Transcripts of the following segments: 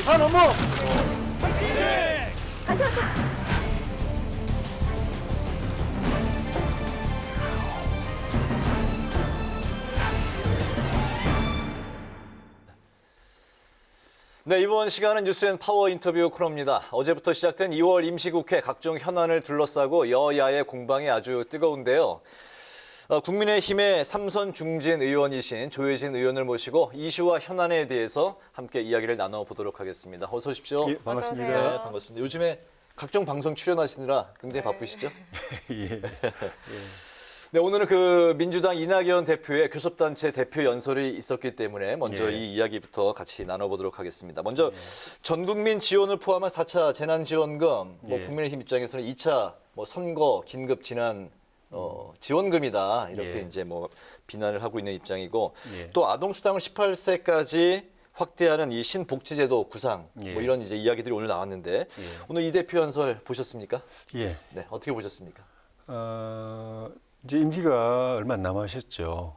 산 어머! 네, 이번 시간은 뉴스앤파워 인터뷰 코너입니다. 어제부터 시작된 2월 임시국회 각종 현안을 둘러싸고 여야의 공방이 아주 뜨거운데요. 국민의힘의 삼선 중진 의원이신 조혜진 의원을 모시고 이슈와 현안에 대해서 함께 이야기를 나눠보도록 하겠습니다. 어서 오십시오. 예, 반갑습니다. 네, 반갑습니다. 요즘에 각종 방송 출연하시느라 굉장히 바쁘시죠? 예. 네, 오늘은 그 민주당 이낙연 대표의 교섭단체 대표 연설이 있었기 때문에 먼저 예. 이 이야기부터 같이 나눠보도록 하겠습니다. 먼저 전국민 지원을 포함한 4차 재난지원금, 뭐 예. 국민의힘 입장에서는 2차 뭐 선거 긴급 지난 지원금이다 이렇게 예. 이제 뭐 비난을 하고 있는 입장이고 예. 또 아동수당을 18세까지 확대하는 이 신복지제도 구상 예. 뭐 이런 이제 이야기들이 오늘 나왔는데 오늘 이 대표 연설 보셨습니까? 예. 네, 어떻게 보셨습니까? 이제 임기가 얼마 안 남으셨죠.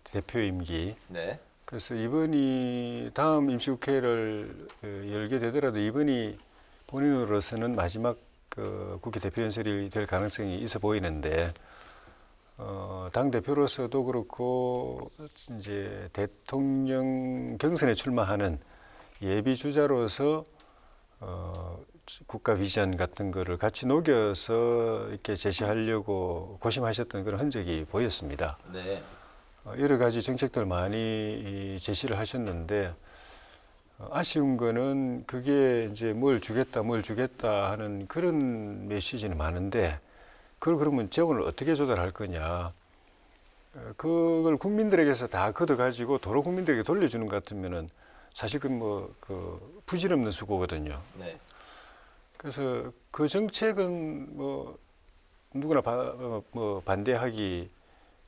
대표 임기. 네. 그래서 이번이 다음 임시국회를 열게 되더라도 이번이 본인으로서는 마지막 그 국회 대표 연설이 될 가능성이 있어 보이는데 당 대표로서도 그렇고 이제 대통령 경선에 출마하는 예비 주자로서 국가 비전 같은 거를 같이 녹여서 이렇게 제시하려고 고심하셨던 그런 흔적이 보였습니다. 네. 여러 가지 정책들 많이 제시를 하셨는데 아쉬운 거는 그게 이제 뭘 주겠다 하는 그런 메시지는 많은데 그걸 그러면 재원을 어떻게 조달할 거냐. 그걸 국민들에게서 다 걷어가지고 도로 국민들에게 돌려주는 것 같으면은 사실 그 부질없는 수고거든요. 네. 그래서 그 정책은 뭐 누구나 반대하기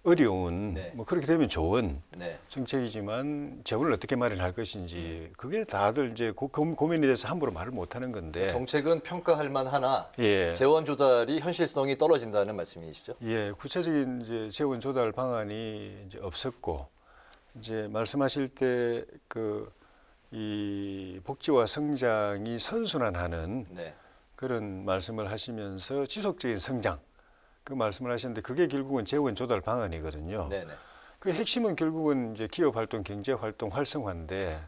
어려운 네. 뭐 그렇게 되면 좋은 네. 정책이지만 재원을 어떻게 마련할 것인지 그게 다들 이제 고민이 돼서 함부로 말을 못하는 건데 정책은 평가할 만하나 예. 재원 조달이 현실성이 떨어진다는 말씀이시죠? 예, 구체적인 이제 재원 조달 방안이 이제 없었고 이제 말씀하실 때 이 복지와 성장이 선순환하는 네. 그런 말씀을 하시면서 지속적인 성장 그 말씀을 하셨는데 그게 결국은 재원 조달 방안이거든요. 네. 네. 그 핵심은 결국은 이제 기업 활동, 경제 활동 활성화인데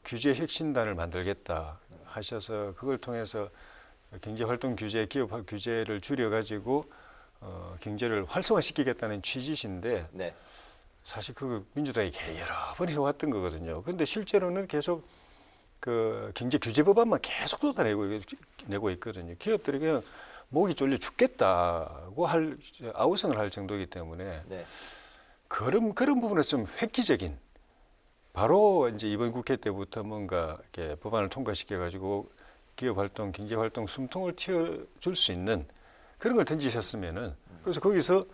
규제 혁신단을 만들겠다 하셔서 그걸 통해서 경제 활동 규제, 기업 규제를 줄여 가지고 경제를 활성화시키겠다는 취지신데 네. 사실 그 민주당이 여러 번 해왔던 거거든요. 그런데 실제로는 계속 그 경제 규제 법안만 계속 쏟아내고 있거든요. 기업들이 그냥 목이 졸려 죽겠다고 아우성을 할 정도이기 때문에 네. 그런 부분에서 좀 획기적인 바로 이제 이번 국회 때부터 뭔가 이렇게 법안을 통과시켜가지고 기업 활동, 경제 활동 숨통을 틔워줄 수 있는 그런 걸 던지셨으면은 그래서 거기서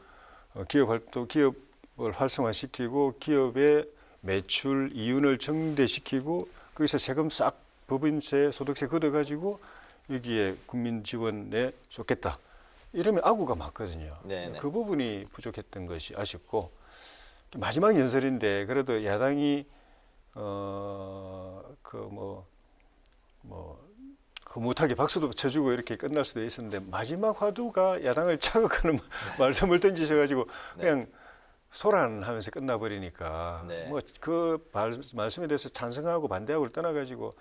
기업을 활성화시키고 기업의 매출 이윤을 증대시키고 거기서 세금 싹 법인세, 소득세 걷어가지고 여기에 국민 지원에 쏟겠다. 이러면 악우가 맞거든요. 네네. 그 부분이 부족했던 것이 아쉽고 마지막 연설인데 그래도 야당이 흐뭇하게 박수도 쳐주고 이렇게 끝날 수도 있었는데 마지막 화두가 야당을 자극하는 말씀을 던지셔가지고 그냥 소란하면서 끝나버리니까 네. 뭐 그 말씀에 대해서 찬성하고 반대하고를 떠나가지고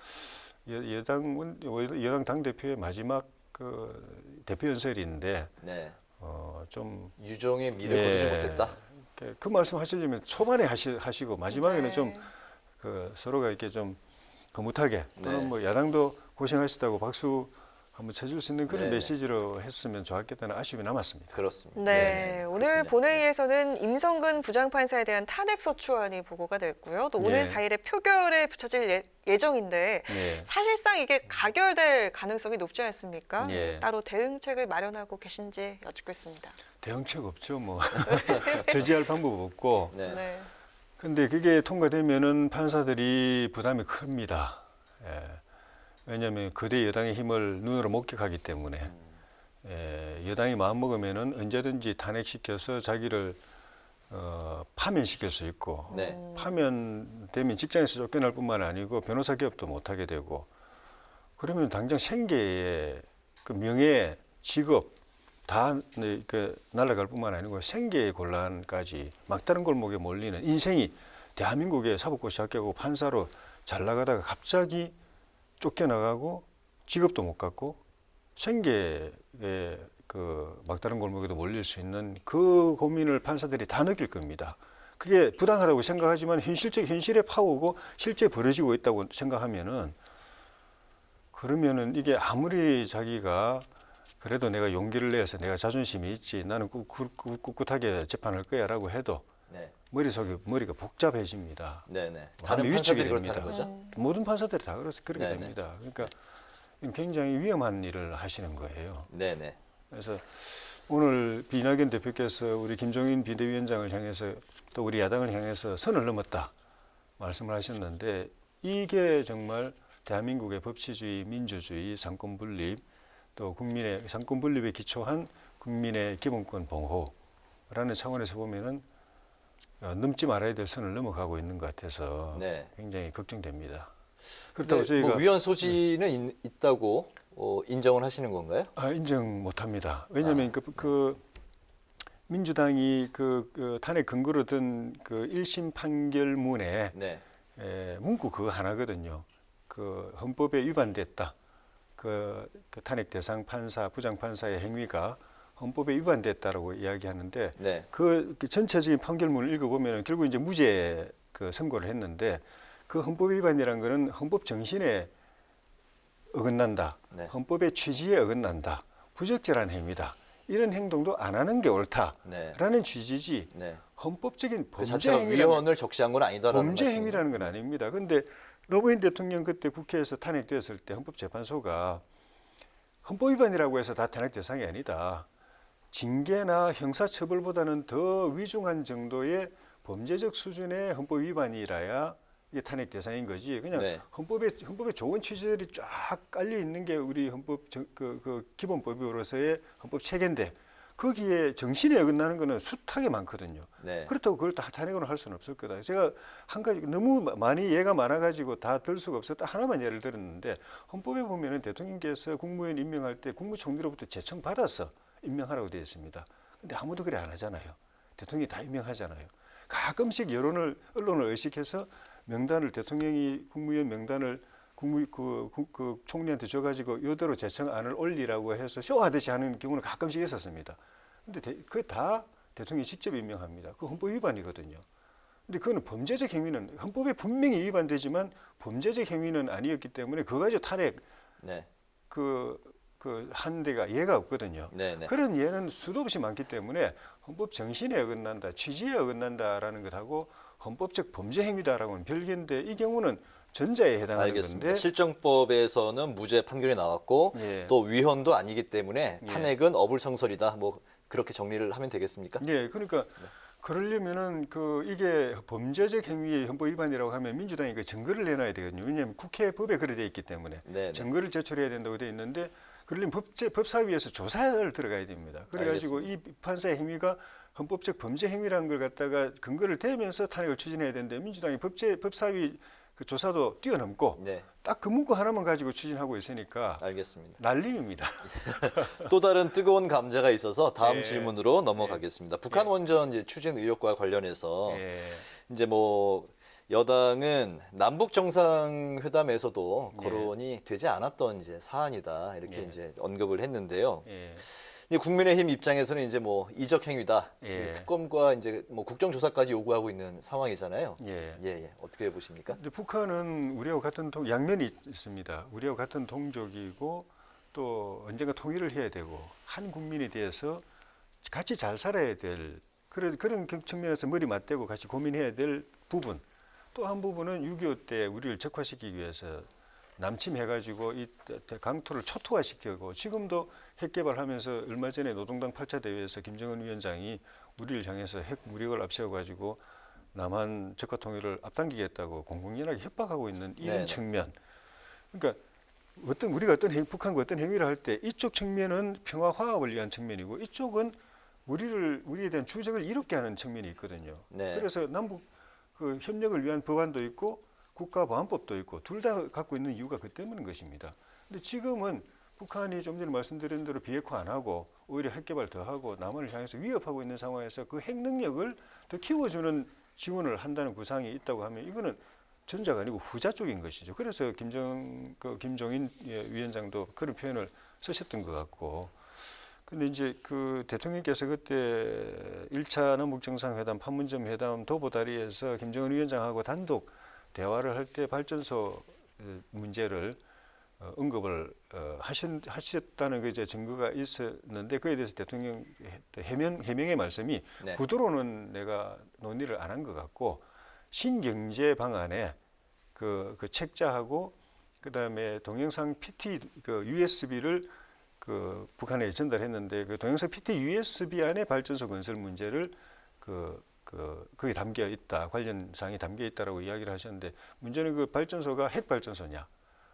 여당 당 대표의 마지막 그 대표 연설인데 네. 좀 유종의 미를 거두지 못했다. 그 말씀하시려면 초반에 하시고 마지막에는 네. 좀 그 서로가 이렇게 좀 거뭇하게 또는 네. 뭐 야당도 고생하시다고 박수 한번 쳐줄 수 있는 그런 네. 메시지로 했으면 좋았겠다는 아쉬움이 남았습니다. 그렇습니다. 네, 오늘 그렇군요. 본회의에서는 임성근 부장판사에 대한 탄핵소추안이 보고가 됐고요. 또 오늘 네. 4일에 표결에 붙여질 예정인데 네. 사실상 이게 가결될 가능성이 높지 않습니까? 네. 따로 대응책을 마련하고 계신지 여쭙겠습니다. 대응책 없죠, 뭐 저지할 방법 없고. 네. 네. 근데 그게 통과되면은 판사들이 부담이 큽니다. 예. 왜냐하면 거대 여당의 힘을 눈으로 목격하기 때문에 여당이 마음 먹으면은 언제든지 탄핵시켜서 자기를 파면시킬 수 있고 네. 파면되면 직장에서 쫓겨날 뿐만 아니고 변호사 기업도 못하게 되고 그러면 당장 생계의 그 명예, 직업 다 날아갈 뿐만 아니고 생계의 곤란까지 막다른 골목에 몰리는 인생이 대한민국의 사법고시 합격하고 판사로 잘 나가다가 갑자기 쫓겨나가고 직업도 못 갖고 생계의 그 막다른 골목에도 몰릴 수 있는 그 고민을 판사들이 다 느낄 겁니다. 그게 부당하다고 생각하지만 현실에 파오고 실제 벌어지고 있다고 생각하면은 그러면은 이게 아무리 자기가 그래도 내가 용기를 내서 내가 자존심이 있지 나는 꿋꿋하게 재판할 거야라고 해도 네. 머리가 복잡해집니다. 네네. 마음이 다른 위축이 판사들이 그렇다는 됩니다. 거죠? 모든 판사들이 다 그렇게 네네. 됩니다. 그러니까 굉장히 위험한 일을 하시는 거예요. 네네. 그래서 오늘 이낙연 대표께서 우리 김종인 비대위원장을 향해서 또 우리 야당을 향해서 선을 넘었다 말씀을 하셨는데 이게 정말 대한민국의 법치주의, 민주주의, 상권분립 또 국민의 상권분립에 기초한 국민의 기본권 보호라는 차원에서 보면은 넘지 말아야 될 선을 넘어가고 있는 것 같아서 네. 굉장히 걱정됩니다. 근데 그렇다고 저희가 뭐 위헌 소지는 있다고 인정을 하시는 건가요? 인정 못합니다. 왜냐하면 그 민주당이 그 탄핵 근거로 든 그 1심 판결문에 네. 문구 그거 하나거든요. 그 헌법에 위반됐다. 그 탄핵 대상 판사, 부장 판사의 행위가 헌법에 위반됐다라고 이야기하는데 네. 그 전체적인 판결문을 읽어보면 결국 이제 무죄 그 선고를 했는데 그 헌법 위반이라는 거는 헌법 정신에 어긋난다. 네. 헌법의 취지에 어긋난다. 부적절한 행위다. 이런 행동도 안 하는 게 옳다라는 네. 취지지 네. 헌법적인 그 범죄 자체가 행위라는 위헌을 적시한 건 아니다라는 범죄 말씀이죠. 행위라는 건 아닙니다. 그런데 노무현 대통령 그때 국회에서 탄핵되었을 때 헌법재판소가 헌법 위반이라고 해서 다 탄핵 대상이 아니다. 징계나 형사처벌보다는 더 위중한 정도의 범죄적 수준의 헌법 위반이라야 이게 탄핵 대상인 거지. 그냥 네. 헌법에 좋은 취지들이 쫙 깔려 있는 게 우리 헌법 그 기본법으로서의 헌법 체계인데 거기에 정신에 어긋나는 거는 숱하게 많거든요. 네. 그렇다고 그걸 다 탄핵으로 할 수는 없을 거다. 제가 한 가지 너무 많이 예가 많아가지고 다 들 수가 없었다. 하나만 예를 들었는데 헌법에 보면은 대통령께서 국무위원 임명할 때 국무총리로부터 제청 받아서 임명하라고 되어 있습니다. 근데 아무도 그래 안 하잖아요. 대통령이 다 임명하잖아요. 가끔씩 언론을 의식해서 명단을 대통령이 국무위원 명단을 그 총리한테 줘가지고 이대로 제청안을 올리라고 해서 쇼하듯이 하는 경우는 가끔씩 있었습니다. 근데 그게 다 대통령이 직접 임명합니다. 그 헌법 위반이거든요. 근데 그거는 범죄적 행위는 헌법에 분명히 위반되지만 범죄적 행위는 아니었기 때문에 그거 가지고 탄핵 네. 그 한 데가 예가 없거든요. 네. 네. 그런 예는 수도 없이 많기 때문에 헌법 정신에 어긋난다, 취지에 어긋난다라는 것하고 헌법적 범죄 행위다라고는 별개인데 이 경우는 전자에 해당하는 알겠습니다. 건데 실정법에서는 무죄 판결이 나왔고 예. 또 위헌도 아니기 때문에 예. 탄핵은 어불성설이다. 뭐 그렇게 정리를 하면 되겠습니까? 예, 그러니까 그러려면은 이게 범죄적 행위의 헌법 위반이라고 하면 민주당이 그 증거를 내놔야 되거든요. 왜냐하면 국회 법에 그래 돼 있기 때문에 네, 네. 증거를 제출해야 된다고 돼 있는데 그러려면 법사위에서 조사를 들어가야 됩니다. 그래가지고 이 판사의 행위가 헌법적 범죄 행위라는 걸 갖다가 근거를 대면서 탄핵을 추진해야 되는데 민주당이 법사위 그 조사도 뛰어넘고 네. 딱 그 문구 하나만 가지고 추진하고 있으니까 알겠습니다. 날림입니다. 또 다른 뜨거운 감자가 있어서 다음 예. 질문으로 넘어가겠습니다. 북한 예. 원전 이제 추진 의혹과 관련해서 예. 이제 뭐 여당은 남북 정상회담에서도 예. 거론이 되지 않았던 이제 사안이다 이렇게 예. 이제 언급을 했는데요. 예. 이제 국민의힘 입장에서는 이제 뭐 이적 행위다, 예. 특검과 이제 뭐 국정조사까지 요구하고 있는 상황이잖아요. 예. 예. 어떻게 보십니까? 근데 북한은 우리하고 같은 양면이 있습니다. 우리하고 같은 동족이고 또 언젠가 통일을 해야 되고 한 국민에 대해서 같이 잘 살아야 될 그런 측면에서 머리 맞대고 같이 고민해야 될 부분. 또 한 부분은 6.25 때 우리를 적화시키기 위해서 남침해가지고 이 강토를 초토화시키고 지금도 핵 개발하면서 얼마 전에 노동당 8차 대회에서 김정은 위원장이 우리를 향해서 핵 무력을 앞세워가지고 남한 적화 통일을 앞당기겠다고 공공연하게 협박하고 있는 이런 네네. 측면. 그러니까 북한과 어떤 행위를 할 때 이쪽 측면은 평화 화합을 위한 측면이고 이쪽은 우리에 대한 주적을 이롭게 하는 측면이 있거든요. 네. 그래서 남북 그 협력을 위한 법안도 있고 국가보안법도 있고 둘 다 갖고 있는 이유가 그 때문인 것입니다. 근데 지금은 북한이 좀 전에 말씀드린 대로 비핵화 안 하고 오히려 핵 개발 더 하고 남한을 향해서 위협하고 있는 상황에서 그 핵 능력을 더 키워주는 지원을 한다는 구상이 있다고 하면 이거는 전자가 아니고 후자 쪽인 것이죠. 그래서 김종인 위원장도 그런 표현을 쓰셨던 것 같고. 근데 이제 그 대통령께서 그때 1차 남북 정상회담, 판문점 회담 도보다리에서 김정은 위원장하고 단독 대화를 할 때 발전소 문제를 언급을 하셨다는 그 이제 증거가 있었는데 그에 대해서 대통령 해명의 말씀이 네. 구도로는 내가 논의를 안 한 것 같고 신경제 방안에 그 책자하고 그다음에 동영상 PT 그 USB를 그 북한에 전달했는데 그 동영상 PT USB 안에 발전소 건설 문제를 거기 담겨 있다 관련 사항이 담겨 있다라고 이야기를 하셨는데 문제는 그 발전소가 핵 발전소냐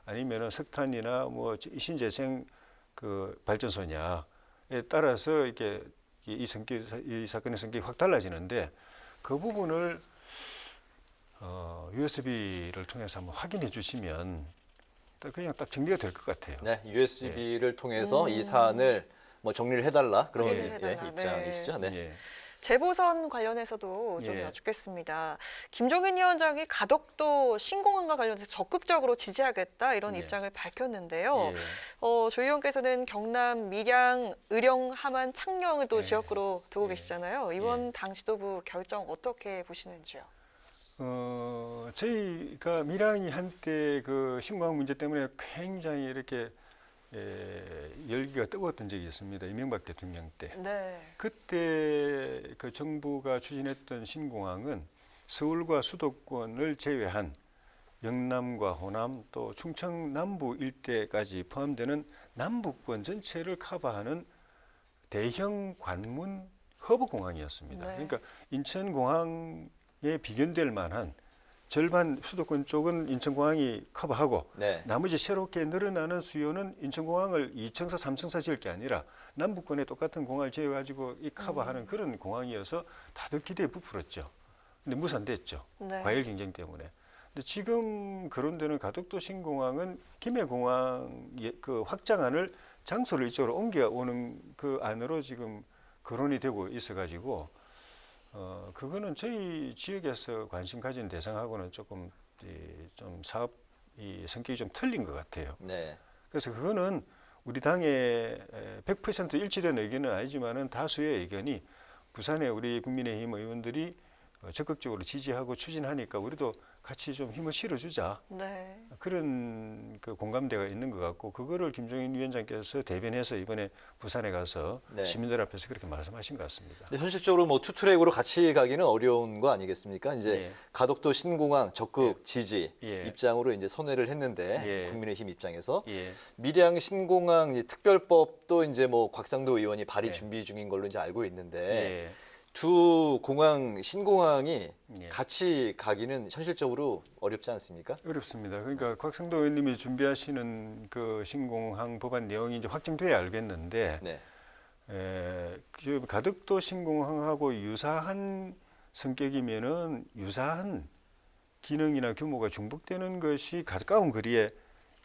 아니면은 석탄이나 뭐 신재생 그 발전소냐에 따라서 이렇게 이 사건의 성격이 확 달라지는데 그 부분을 USB를 통해서 한번 확인해 주시면 그냥 딱 정리가 될 것 같아요. 네, USB를 통해서 이 사안을 뭐 정리를 해달라 그런 확인을 해달라. 입장이시죠. 네. 예. 재보선 관련해서도 좀 예. 여쭙겠습니다. 김종인 위원장이 가덕도 신공항과 관련해서 적극적으로 지지하겠다 이런 예. 입장을 밝혔는데요. 예. 조 의원께서는 경남, 밀양, 의령, 함안, 창녕을 또 예. 지역구로 두고 예. 계시잖아요. 이번 당 지도부 결정 어떻게 보시는지요? 저희가 밀양이 한때 그 신공항 문제 때문에 굉장히 이렇게 열기가 뜨거웠던 적이 있습니다. 이명박 대통령 때. 네. 그때 그 정부가 추진했던 신공항은 서울과 수도권을 제외한 영남과 호남 또 충청 남부 일대까지 포함되는 남북권 전체를 커버하는 대형 관문 허브 공항이었습니다. 네. 그러니까 인천공항에 비견될 만한 절반 수도권 쪽은 인천공항이 커버하고 네. 나머지 새롭게 늘어나는 수요는 인천공항을 2층사, 3층사 지을 게 아니라 남북권에 똑같은 공항을 지어가지고 이 커버하는 그런 공항이어서 다들 기대에 부풀었죠. 근데 무산됐죠. 네. 과열 경쟁 때문에. 근데 지금 그런 데는 가덕도 신공항은 김해공항 그 확장안을 장소를 이쪽으로 옮겨오는 그 안으로 지금 거론이 되고 있어가지고 그거는 저희 지역에서 관심 가진 대상하고는 조금 좀 사업 이 성격이 좀 틀린 것 같아요. 네. 그래서 그거는 우리 당의 100% 일치된 의견은 아니지만은 다수의 의견이 부산에 우리 국민의힘 의원들이 적극적으로 지지하고 추진하니까 우리도 같이 좀 힘을 실어주자. 네. 그런 그 공감대가 있는 것 같고 그거를 김종인 위원장께서 대변해서 이번에 부산에 가서 네. 시민들 앞에서 그렇게 말씀하신 것 같습니다. 근데 현실적으로 뭐 투트랙으로 같이 가기는 어려운 거 아니겠습니까? 이제 예. 가덕도 신공항 적극 지지 예. 입장으로 이제 선회를 했는데 예. 국민의힘 입장에서 예. 밀양 신공항 이제 특별법도 이제 뭐 곽상도 의원이 발의 예. 준비 중인 걸로 이제 알고 있는데 예. 두 공항 신공항이 예. 같이 가기는 현실적으로 어렵지 않습니까? 어렵습니다. 그러니까 곽상도 의원님이 준비하시는 그 신공항 법안 내용이 이제 확정돼야 알겠는데 네. 지금 가덕도 신공항하고 유사한 성격이면은 유사한 기능이나 규모가 중복되는 것이 가까운 거리에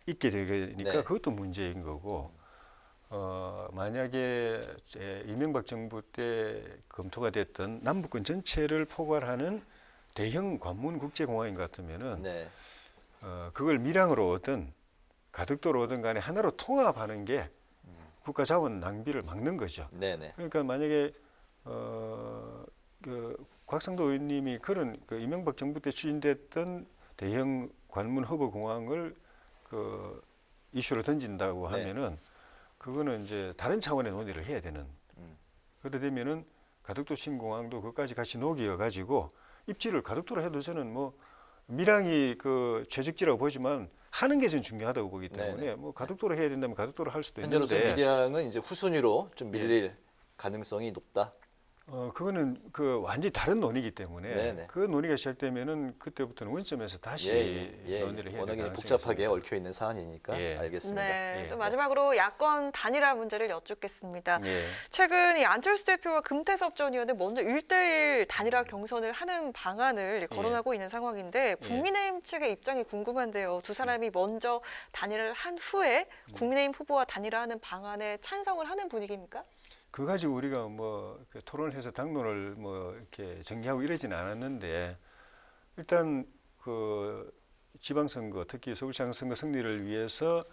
있게 되니까 네. 그것도 문제인 거고 만약에 이명박 정부 때 검토가 됐던 남북권 전체를 포괄하는 대형 관문 국제공항인 것 같으면은 네. 그걸 밀양으로 오든 가덕도로 오든 간에 하나로 통합하는 게 국가 자원 낭비를 막는 거죠. 네네. 그러니까 만약에 곽상도 의원님이 그런 그 이명박 정부 때 추진됐던 대형 관문 허브 공항을 그 이슈로 던진다고 네. 하면은 그거는 이제 다른 차원의 논의를 해야 되는. 그래 되면은 가덕도 신공항도 그것까지 같이 녹여 가지고 입지를 가덕도로 해도 저는 뭐 밀양이 그 최적지라고 보지만 하는 게 저는 중요하다고 보기 때문에 네네. 뭐 가덕도로 해야 된다면 가덕도로 할 수도 현재로서 있는데 밀양은 이제 후순위로 좀 밀릴 가능성이 높다. 그거는 그 완전히 다른 논의이기 때문에 네네. 그 논의가 시작되면은 그때부터는 원점에서 다시 논의를 해야 될 워낙에 가능성이 복잡하게 있습니다. 얽혀 있는 사안이니까 예. 알겠습니다. 네, 예. 또 마지막으로 야권 단일화 문제를 여쭙겠습니다. 예. 최근 이 안철수 대표와 금태섭 전 의원은 먼저 1대1 단일화 경선을 하는 방안을 거론하고 있는 상황인데 국민의힘 측의 입장이 궁금한데요. 두 사람이 먼저 단일화를 한 후에 국민의힘 후보와 단일화하는 방안에 찬성을 하는 분위기입니까? 그거 가지고 우리가 그 토론을 해서 당론을 이렇게 정리하고 이러지는 않았는데 일단 그 지방선거 특히 서울시장 선거 승리를 위해서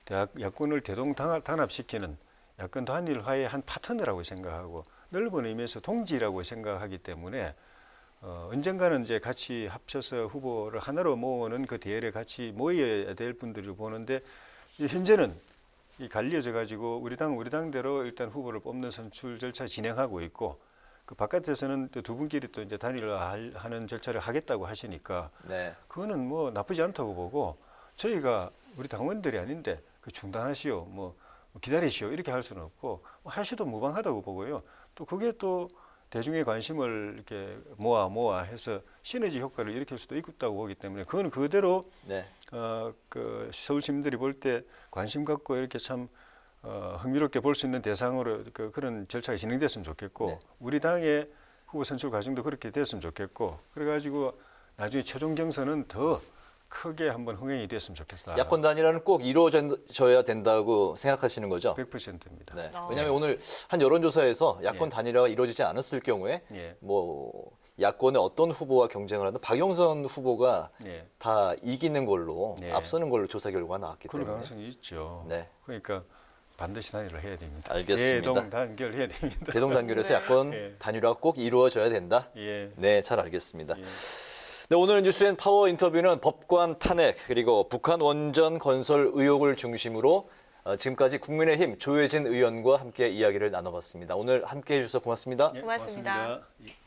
야권을 대동단합시키는 야권 단일화의 한 파트너라고 생각하고 넓은 의미에서 동지라고 생각하기 때문에 언젠가는 이제 같이 합쳐서 후보를 하나로 모으는 그 대열에 같이 모여야 될 분들을 보는데 현재는 이 갈리어져 가지고 우리 당대로 일단 후보를 뽑는 선출 절차 진행하고 있고 그 바깥에서는 또 두 분끼리 또 이제 단일화하는 절차를 하겠다고 하시니까 네. 그거는 뭐 나쁘지 않다고 보고 저희가 우리 당원들이 아닌데 그 중단하시오 뭐 기다리시오 이렇게 할 수는 없고 하셔도 무방하다고 보고요. 또 그게 또 대중의 관심을 이렇게 모아 해서 시너지 효과를 일으킬 수도 있다고 보기 때문에 그건 그대로 네. 그 서울 시민들이 볼 때 관심 갖고 이렇게 참 흥미롭게 볼 수 있는 대상으로 그런 절차가 진행됐으면 좋겠고 네. 우리 당의 후보 선출 과정도 그렇게 됐으면 좋겠고 그래가지고 나중에 최종 경선은 더 크게 한번 흥행이 됐으면 좋겠다. 야권 단일화는 꼭 이루어져야 된다고 생각하시는 거죠? 100%입니다. 네. 아. 왜냐하면 오늘 한 여론조사에서 야권 예. 단일화가 이루어지지 않았을 경우에 예. 뭐 야권의 어떤 후보와 경쟁을 하든 박영선 후보가 예. 다 이기는 걸로 예. 앞서는 걸로 조사 결과가 나왔기 그런 때문에 가능성이 있죠. 네. 그러니까 반드시 단일화 해야 됩니다. 알겠습니다. 대동단결해야 됩니다. 대동단결에서 네. 야권 예. 단일화가 꼭 이루어져야 된다. 예. 네, 잘 알겠습니다. 예. 네, 오늘 뉴스앤파워 인터뷰는 법관 탄핵 그리고 북한 원전 건설 의혹을 중심으로 지금까지 국민의힘 조혜진 의원과 함께 이야기를 나눠봤습니다. 오늘 함께해 주셔서 고맙습니다. 예, 고맙습니다. 고맙습니다. 예.